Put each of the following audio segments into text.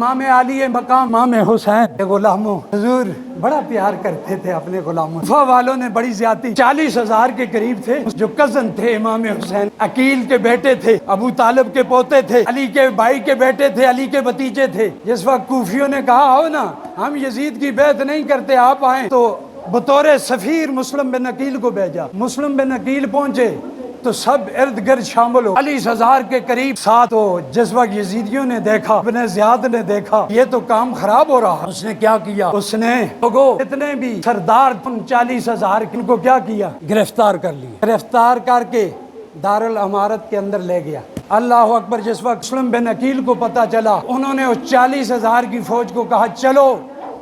امام علی مقام امام حسین کے غلاموں حضور بڑا پیار کرتے تھے اپنے غلاموں. کوفہ والوں نے بڑی زیادتی، 40,000 کے قریب تھے جو کزن تھے امام حسین. عقیل کے بیٹے تھے، ابو طالب کے پوتے تھے، علی کے بھائی کے بیٹے تھے، علی کے بھتیجے تھے. جس وقت کوفیوں نے کہا آؤ نا ہم یزید کی بیعت نہیں کرتے آپ آئیں، تو بطور سفیر مسلم بن عقیل کو بھیجا. مسلم بن عقیل پہنچے تو سب ارد گرد شامل ہو، 40,000 کے قریب ساتھ. تو جس وقت یزیدیوں نے دیکھا، ابن زیاد نے دیکھا یہ تو کام خراب ہو رہا، اس نے کیا کیا؟ اس نے لوگوں اتنے بھی سردار 40,000 ان کو کیا کیا؟ گرفتار کر لیا. گرفتار کر کے دارالامارت کے اندر لے گیا. اللہ اکبر. جس وقت مسلم بن عقیل کو پتا چلا، انہوں نے اس 40,000 کی فوج کو کہا چلو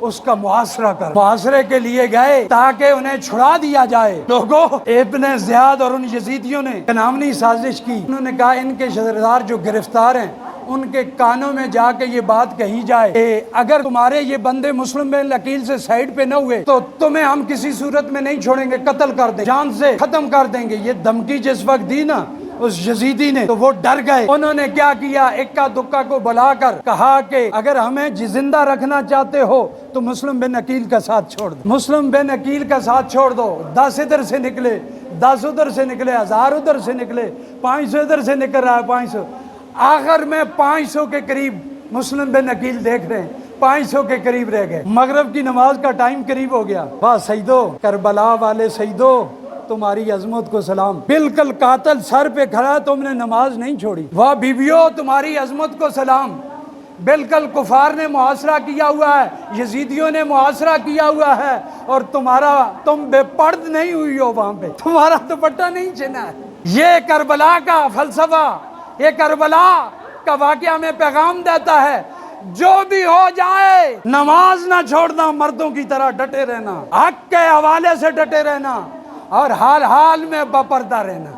اس کا محاصرہ کر. محاصرے کے لیے گئے تاکہ انہیں چھڑا دیا جائے. لوگوں ابن زیاد اور ان یزیدیوں نے نامنی سازش کی. انہوں نے کہا ان کے سردار جو گرفتار ہیں ان کے کانوں میں جا کے یہ بات کہی جائے کہ اگر تمہارے یہ بندے مسلم بن عقیل سے سائیڈ پہ نہ ہوئے تو تمہیں ہم کسی صورت میں نہیں چھوڑیں گے، قتل کر دیں، جان سے ختم کر دیں گے. یہ دھمکی جس وقت دی نا اس یزیدی نے تو وہ ڈر گئے. انہوں نے کیا کیا؟ اکا دکا کو بلا کر کہا کہ اگر ہمیں زندہ رکھنا چاہتے ہو تو مسلم بن عقیل کا ساتھ چھوڑ دو، مسلم بن عقیل کا ساتھ چھوڑ دو. 10 ادھر سے نکلے، 10 ادھر سے نکلے، 1000 ادھر سے نکلے، 500 ادھر سے نکل رہا ہے، 500. آخر میں 500 کے قریب مسلم بن عقیل دیکھ رہے ہیں 500 کے قریب رہ گئے. مغرب کی نماز کا ٹائم قریب ہو گیا. واہ سیدو، کربلا والے سیدو، تمہاری عظمت کو سلام. بالکل قاتل سر پہ کھڑا، تم نے نماز نہیں چھوڑی. واہ بیبیو، تمہاری عظمت کو سلام. بالکل کفار نے محاصرہ کیا ہوا ہے، یزیدیوں نے محاصرہ کیا ہوا ہے، اور تم بے پرد نہیں ہوئی ہو وہاں پہ، تمہارا دوپٹہ نہیں چھنا ہے. یہ کربلا کا فلسفہ، یہ کربلا کا واقعہ میں پیغام دیتا ہے جو بھی ہو جائے نماز نہ چھوڑنا، مردوں کی طرح ڈٹے رہنا، حق کے حوالے سے ڈٹے رہنا، اور حال حال میں بپردہ رہنا.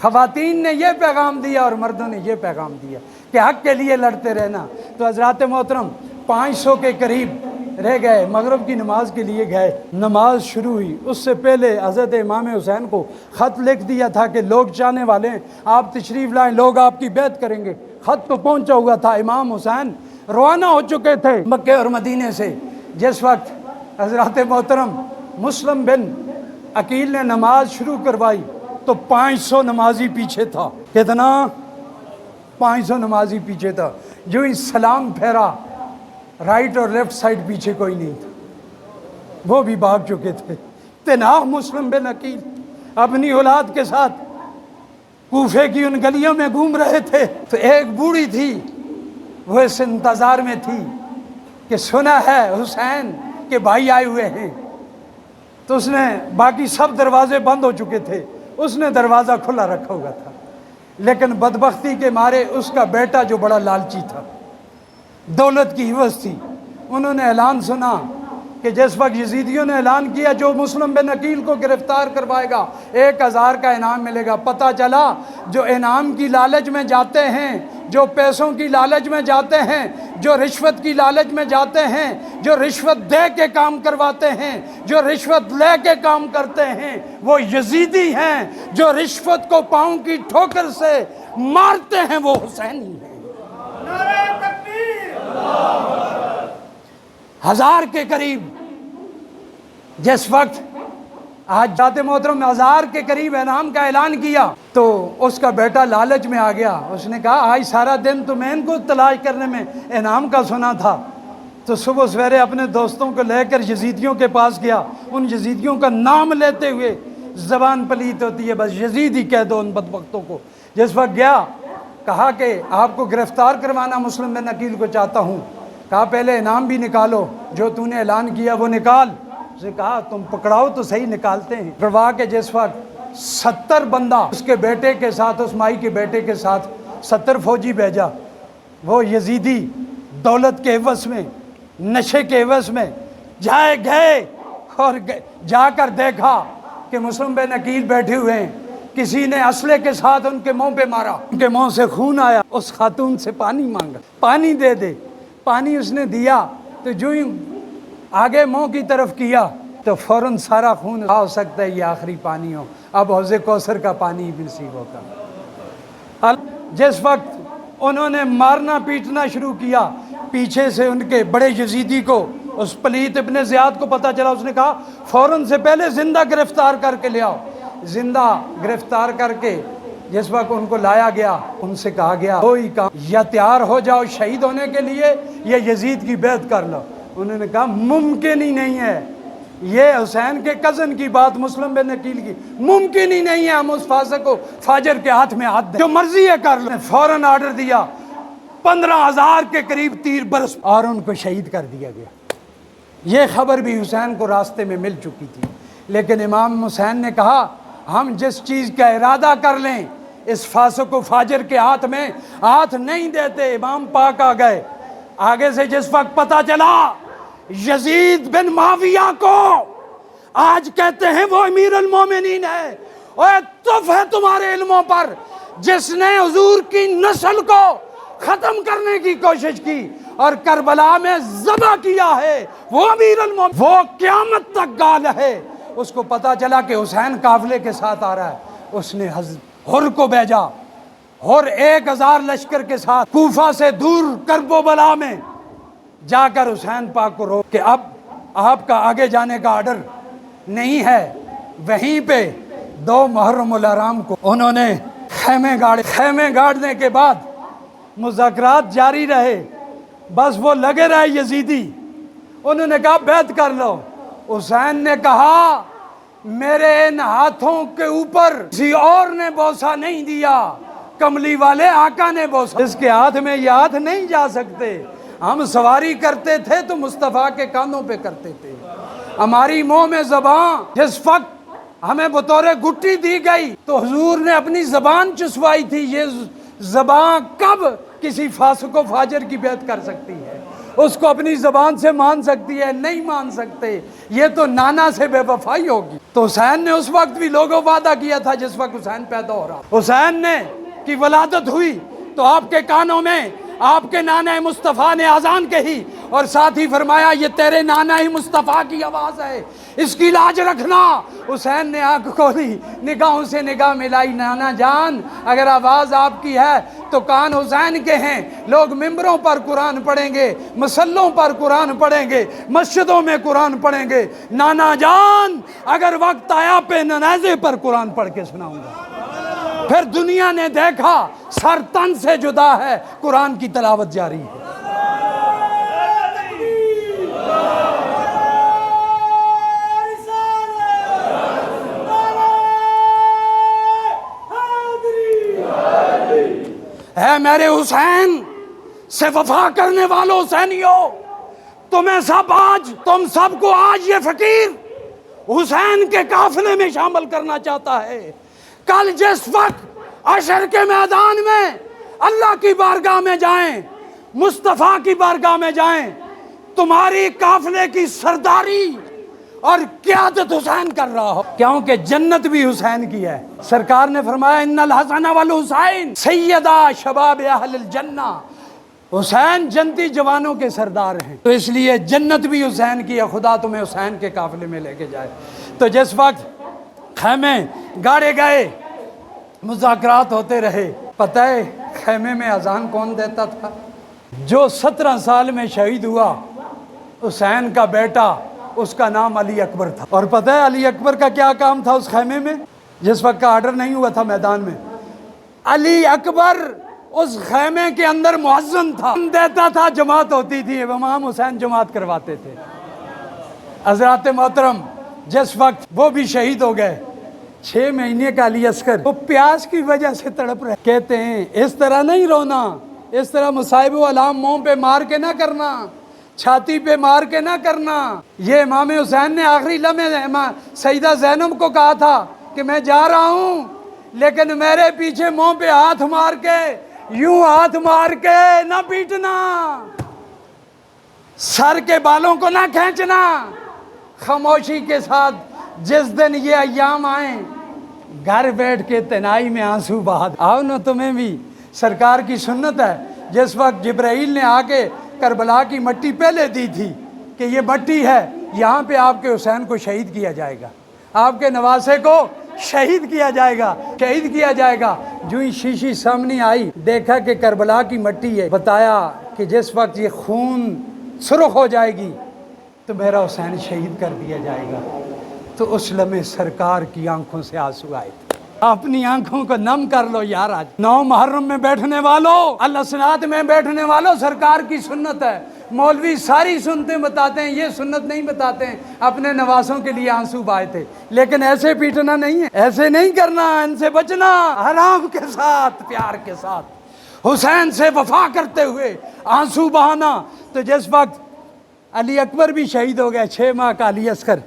خواتین نے یہ پیغام دیا اور مردوں نے یہ پیغام دیا کہ حق کے لیے لڑتے رہنا. تو حضرات محترم 500 کے قریب رہ گئے، مغرب کی نماز کے لیے گئے. نماز شروع ہوئی، اس سے پہلے حضرت امام حسین کو خط لکھ دیا تھا کہ لوگ چاہنے والے ہیں آپ تشریف لائیں، لوگ آپ کی بیعت کریں گے. خط تو پہنچا ہوا تھا. امام حسین روانہ ہو چکے تھے مکہ اور مدینے سے. جس وقت حضرات محترم مسلم بن عقیل نے نماز شروع کروائی تو 500 نمازی پیچھے تھا. کتنا؟ 500 نمازی پیچھے تھا. جو ہی سلام پھیرا، رائٹ اور لیفٹ سائڈ پیچھے کوئی نہیں تھا، وہ بھی بھاگ چکے تھے. تنہا مسلم بن عقیل اپنی اولاد کے ساتھ کوفے کی ان گلیوں میں گھوم رہے تھے. تو ایک بوڑھی تھی، وہ اس انتظار میں تھی کہ سنا ہے حسین کے بھائی آئے ہوئے ہیں. تو اس نے، باقی سب دروازے بند ہو چکے تھے، اس نے دروازہ کھلا رکھا ہوا تھا. لیکن بدبختی کے مارے اس کا بیٹا جو بڑا لالچی تھا، دولت کی حوث تھی، انہوں نے اعلان سنا کہ جس وقت یزیدیوں نے اعلان کیا جو مسلم بن عقیل کو گرفتار کروائے گا 1000 کا انعام ملے گا. پتہ چلا جو انعام کی لالچ میں جاتے ہیں، جو پیسوں کی لالچ میں جاتے ہیں، جو رشوت کی لالچ میں جاتے ہیں، جو رشوت دے کے کام کرواتے ہیں، جو رشوت لے کے کام کرتے ہیں، وہ یزیدی ہیں. جو رشوت کو پاؤں کی ٹھوکر سے مارتے ہیں وہ حسینی ہیں. نعرہ تکبیر! 1000 کے قریب. جس وقت آج جاتے محترم 1000 کے قریب انعام کا اعلان کیا تو اس کا بیٹا لالچ میں آ گیا. اس نے کہا آج سارا دن تو میں ان کو تلاش کرنے میں انعام کا سنا تھا. تو صبح سویرے اپنے دوستوں کو لے کر یزیدیوں کے پاس گیا. ان یزیدیوں کا نام لیتے ہوئے زبان پلیت ہوتی ہے، بس یزید ہی کہہ دو ان بدبختوں کو. جس وقت گیا کہا کہ آپ کو گرفتار کروانا مسلم بن عقیل کو چاہتا ہوں. کہا پہلے انعام بھی نکالو، جو تو نے اعلان کیا وہ نکال. اس نے کہا تم پکڑاؤ تو صحیح، نکالتے ہیں. پکڑوا کے جس وقت 70 بندہ اس کے بیٹے کے ساتھ، اس مائی کے بیٹے کے ساتھ 70 فوجی بھیجا. وہ یزیدی دولت کے عوض میں، نشے کے عوض میں گئے اور جا کر دیکھا کہ مسلم بن عقیل بیٹھے ہوئے ہیں. کسی نے اسلحے کے ساتھ ان کے منہ پہ مارا، ان کے منہ سے خون آیا. اس خاتون سے پانی مانگا، پانی دے دے. پانی اس نے دیا تو جو ہی آگے منہ کی طرف کیا تو فوراً سارا خون ہو سکتا ہے یہ آخری پانی ہو، اب حوض کوثر کا پانی بھی نصیب ہوگا. جس وقت انہوں نے مارنا پیٹنا شروع کیا پیچھے سے ان کے بڑے یزیدی کو، اس پلیت ابن زیاد کو پتہ چلا، اس نے کہا فوراً سے پہلے زندہ گرفتار کر کے لے آؤ۔ زندہ گرفتار کر کے جس وقت ان کو لایا گیا، ان سے کہا گیا کوئی کام، یا تیار ہو جاؤ شہید ہونے کے لیے یا یزید کی بیعت کر لو۔ انہوں نے کہا ممکن ہی نہیں ہے، یہ حسین کے کزن کی بات، مسلم بن عقیل کی، ممکن ہی نہیں ہے ہم اس فاسق کو فاجر کے ہاتھ میں ہاتھ دیں، جو مرضی ہے کر لیں۔ فوراً آرڈر دیا، 15,000 کے قریب تیر برس اور ان کو شہید کر دیا گیا۔ یہ خبر بھی حسین کو راستے میں مل چکی تھی، لیکن امام حسین نے کہا ہم جس چیز کا ارادہ کر لیں اس فاسق و فاجر کے ہاتھ میں ہاتھ نہیں دیتے۔ امام پاک آ گئے، آگے سے جس وقت پتہ چلا یزید بن معاویہ کو آج کہتے ہیں وہ امیر المومنین ہے، اوے تف ہے تمہارے علموں پر، جس نے حضور کی نسل کو ختم کرنے کی کوشش کی اور کربلا میں ذبح کیا ہے، وہ امیر المومنین، وہ قیامت تک گال ہے۔ اس کو پتا چلا کہ حسین قافلے کے ساتھ آ رہا ہے، اس نے حر کو بھیجا، اور 1,000 لشکر کے ساتھ کوفہ سے دور کرب و بلا میں جا کر حسین پاک کو روک کہ اب آپ کا آگے جانے کا آرڈر نہیں ہے۔ وہیں پہ 2 محرم الحرام کو انہوں نے خیمے گاڑے، خیمے گاڑنے کے بعد مذاکرات جاری رہے، بس وہ لگے رہے یزیدی، انہوں نے کہا بیعت کر لو۔ حسین نے کہا میرے ان ہاتھوں کے اوپر کسی اور نے بوسہ نہیں دیا، کملی والے آقا نے بوسہ، اس کے ہاتھ میں یہ ہاتھ نہیں جا سکتے۔ ہم سواری کرتے تھے تو مصطفیٰ کے کانوں پہ کرتے تھے، ہماری منہ میں زبان جس وقت ہمیں بطور گٹی دی گئی تو حضور نے اپنی زبان چسوائی تھی، یہ زبان کب کسی فاسق و فاجر کی بیعت کر سکتی ہے؟ اس کو اپنی زبان سے مان سکتی ہے؟ نہیں مان سکتے، یہ تو نانا سے بے وفائی ہوگی۔ تو حسین نے اس وقت بھی لوگوں وعدہ کیا تھا جس وقت حسین پیدا ہو رہا، حسین نے کی ولادت ہوئی تو آپ کے کانوں میں آپ کے نانا مصطفیٰ نے اذان کہی اور ساتھ ہی فرمایا یہ تیرے نانا ہی مصطفیٰ کی آواز ہے، اس کی لاج رکھنا۔ حسین نے آنکھ کھولی، نگاہوں سے نگاہ ملائی، نانا جان اگر آواز آپ کی ہے تو کان حسین کے ہیں، لوگ ممبروں پر قرآن پڑھیں گے، مسلوں پر قرآن پڑھیں گے، مسجدوں میں قرآن پڑھیں گے، نانا جان اگر وقت آیا پہ ننازے پر قرآن پڑھ کے سناؤں گا۔ پھر دنیا نے دیکھا سر تن سے جدا ہے، قرآن کی تلاوت جاری ہے۔ اے میرے حسین سے وفا کرنے والوں حسینیوں، تم سب کو آج یہ فقیر حسین کے قافلے میں شامل کرنا چاہتا ہے۔ کل جس وقت عشر کے میدان میں اللہ کی بارگاہ میں جائیں، مصطفیٰ کی بارگاہ میں جائیں، تمہاری قافلے کی سرداری اور قیادت حسین کر رہا ہو، کیونکہ جنت بھی حسین کی ہے۔ سرکار نے فرمایا ان الحسن والحسین سیدہ شباب اہل الجنہ، حسین جنتی جوانوں کے سردار ہیں، تو اس لیے جنت بھی حسین کی ہے، خدا تمہیں حسین کے قافلے میں لے کے جائے۔ تو جس وقت خیمے گاڑے گئے، مذاکرات ہوتے رہے، پتہ ہے خیمے میں اذان کون دیتا تھا؟ جو 17 سال میں شہید ہوا حسین کا بیٹا، اس کا نام علی اکبر تھا۔ اور پتہ ہے علی اکبر کا کیا کام تھا اس خیمے میں؟ جس وقت کا آرڈر نہیں ہوا تھا میدان میں، علی اکبر اس خیمے کے اندر مؤذن تھا، دیتا تھا، جماعت ہوتی تھی، امام حسین جماعت کرواتے تھے۔ حضرات محترم، جس وقت وہ بھی شہید ہو گئے، 6 مہینے کا علی اصغر، وہ پیاس کی وجہ سے تڑپ رہے، کہتے ہیں اس طرح نہیں رونا، اس طرح مصائب و علام منہ پہ مار کے نہ کرنا، چھاتی پہ مار کے نہ کرنا۔ یہ امام حسین نے آخری لمحے سیدہ زینب کو کہا تھا کہ میں جا رہا ہوں، لیکن میرے پیچھے منہ پہ ہاتھ مار کے، یوں ہاتھ مار کے نہ پیٹنا، سر کے بالوں کو نہ کھینچنا، خاموشی کے ساتھ جس دن یہ ایام آئیں گھر بیٹھ کے تنہائی میں آنسو بہا آؤ نا، تمہیں بھی سرکار کی سنت ہے۔ جس وقت جبرائیل نے آ کے کربلا کی مٹی پہلے دی تھی کہ یہ مٹی ہے، یہاں پہ آپ کے حسین کو شہید کیا جائے گا، آپ کے نواسے کو شہید کیا جائے گا، شہید کیا جائے گا۔ جو ہی شیشی سامنے آئی، دیکھا کہ کربلا کی مٹی ہے، بتایا کہ جس وقت یہ خون سرخ ہو جائے گی تو میرا حسین شہید کر دیا جائے گا، تو اس لمحے سرکار کی آنکھوں سے آنسو آئے تھے۔ اپنی آنکھوں کو نم کر لو یار، آج 9 محرم میں بیٹھنے والوں، اللہ سنات میں بیٹھنے والوں، سرکار کی سنت ہے۔ مولوی ساری سنتیں بتاتے ہیں، یہ سنت نہیں بتاتے ہیں۔ اپنے نوازوں کے لیے آنسو بہائے تھے، لیکن ایسے پیٹنا نہیں ہے، ایسے نہیں کرنا، ان سے بچنا، آرام کے ساتھ، پیار کے ساتھ، حسین سے وفا کرتے ہوئے آنسو بہانا۔ تو جس وقت علی اکبر بھی شہید ہو گیا، 6 ماہ کا علی اصغر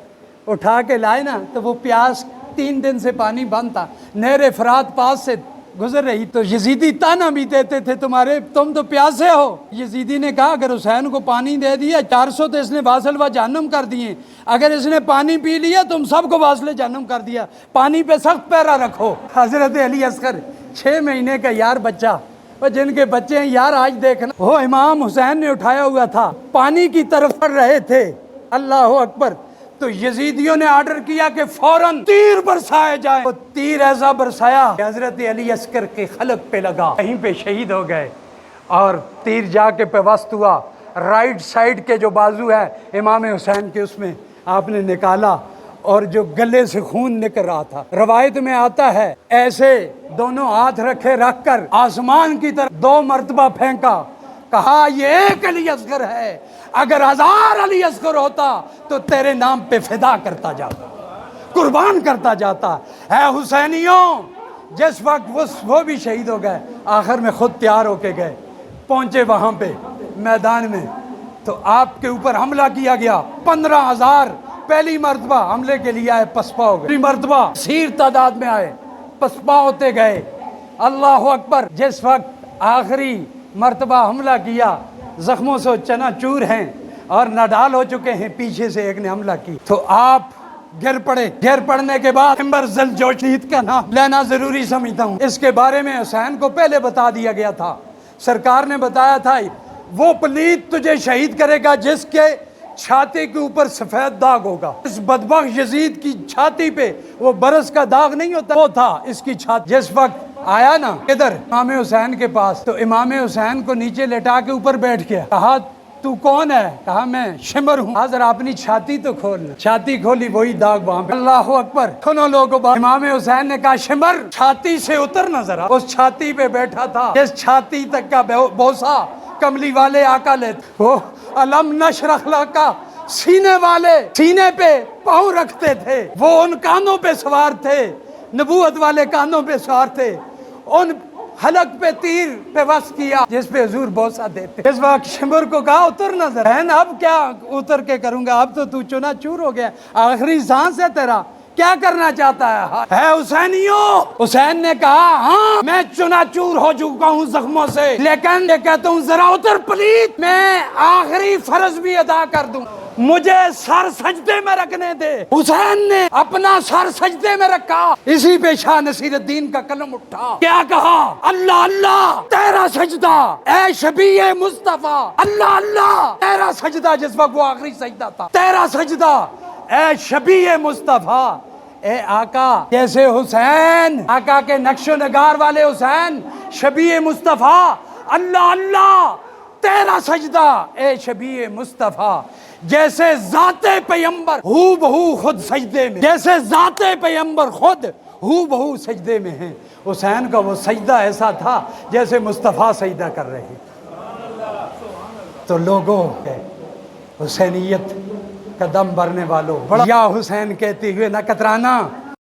اٹھا کے لائے نا، تو وہ پیاس 3 دن سے پانی بند تھا، نہر فرات پاس سے گزر رہی، تو یزیدی تانا بھی دیتے تھے تم تو پیاسے ہو۔ یزیدی نے کہا اگر حسین کو پانی دے دیا 400 تو اس نے واصل و جہنم کر دیے، اگر اس نے پانی پی لیا تم سب کو واصل جہنم کر دیا، پانی پہ سخت پیرا رکھو۔ حضرت علی اصغر 6 مہینے کا یار بچہ، وہ جن کے بچے ہیں یار آج دیکھنا، وہ امام حسین نے اٹھایا ہوا تھا، پانی کی طرف پڑھ رہے تھے، اللہ اکبر، تو یزیدیوں نے آرڈر کیا کہ فوراً تیر برسائے جائیں۔ وہ تیر ایسا برسایا کہ حضرت علی اصغر کے خلق پہ لگا، کہیں پہ شہید ہو گئے، اور تیر جا کے پیوست ہوا، رائٹ سائڈ کے جو بازو ہے امام حسین کے، اس میں آپ نے نکالا، اور جو گلے سے خون نکل رہا تھا، روایت میں آتا ہے ایسے دونوں ہاتھ رکھ کر آسمان کی طرف 2 مرتبہ پھینکا، کہا یہ ایک علی اصغر ہے، اگر 1000 علی اصغر ہوتا تو تیرے نام پہ فدا کرتا جاتا، قربان کرتا جاتا۔ اے حسینیوں، جس وقت وہ بھی شہید ہو گئے، آخر میں خود تیار ہو کے گئے، پہنچے وہاں پہ میدان میں، تو آپ کے اوپر حملہ کیا گیا، 15,000 پہلی مرتبہ حملے کے لیے آئے، پسپا ہو گئے، دوسری مرتبہ کثیر تعداد میں آئے، پسپا ہوتے گئے، اللہ اکبر۔ جس وقت آخری مرتبہ حملہ کیا، زخموں سے چنا چور ہیں اور ناڈال ہو چکے ہیں، پیچھے سے ایک نے حملہ کی، تو آپ گر پڑے۔ گر پڑنے کے بعد ممبر ذوالجوشید کا نام لینا ضروری سمجھتا ہوں، اس کے بارے میں حسین کو پہلے بتا دیا گیا تھا، سرکار نے بتایا تھا وہ پلیت تجھے شہید کرے گا جس کے چھاتی کے اوپر سفید داغ ہوگا۔ اس بدبخت یزید کی چھاتی پہ وہ برس کا داغ نہیں ہوتا، وہ تھا اس کی چھاتی۔ جس وقت آیا نا ادھر امام حسین کے پاس، تو امام حسین کو نیچے لٹا کے اوپر بیٹھ گیا، کہا تو کون ہے؟ کہا میں شمر ہوں۔ حاضر اپنی چھاتی تو کھولنا، چھاتی کھولی، وہی داغ وہاں پہ، اللہ اکبر۔ سنو لوگوں، امام حسین نے کہا شمر چھاتی سے اتر نہ ذرا۔ اس چھاتی پہ بیٹھا تھا جس چھاتی تک کا بوسہ کملی والے آقا لیتے، وہ علم نشرح لکا سینے والے سینے پہ پاؤں رکھتے تھے، وہ ان کانوں پہ سوار تھے، نبوت والے کانوں پہ سوار تھے، ان حلق پہ تیر پہ وص کیا جس پہ حضور بوسہ دیتے۔ اس وقت شمر کو کہا اتر نظر ہے نا، اب کیا اتر کے کروں گا، اب تو چنا چور ہو گیا، آخری سانس ہے تیرا، کیا کرنا چاہتا ہے حسینیوں؟ حسین نے کہا ہاں میں چنا چور ہو چکا ہوں زخموں سے، لیکن یہ کہتا ہوں ذرا اتر پلیت، میں آخری فرض بھی ادا کر دوں، مجھے سر سجدے میں رکھنے دے۔ حسین نے اپنا سر سجدے میں رکھا، اسی پہ شاہ نصیر الدین کا قلم اٹھا، کیا کہا؟ اللہ اللہ تیرا سجدہ اے شبیہ مصطفیٰ، اللہ اللہ تیرا سجدہ، جس وقت وہ آخری سجدہ تھا، تیرا سجدہ اے شبیہ مصطفیٰ، اے آقا، جیسے حسین آقا کے نقش و نگار والے حسین شبیہ مصطفیٰ، اللہ اللہ تیرا سجدہ اے شبیہ مصطفیٰ، جیسے ذات پیمبر ہو بہو خود سجدے میں، جیسے ذات پیمبر خود ہو بہو سجدے میں ہیں۔ حسین کا وہ سجدہ ایسا تھا جیسے مصطفیٰ سجدہ کر رہے ہیں۔ تو لوگوں حسینیت قدم بھرنے والوں، بڑا یا حسین کہتے ہوئے نہ کترانا۔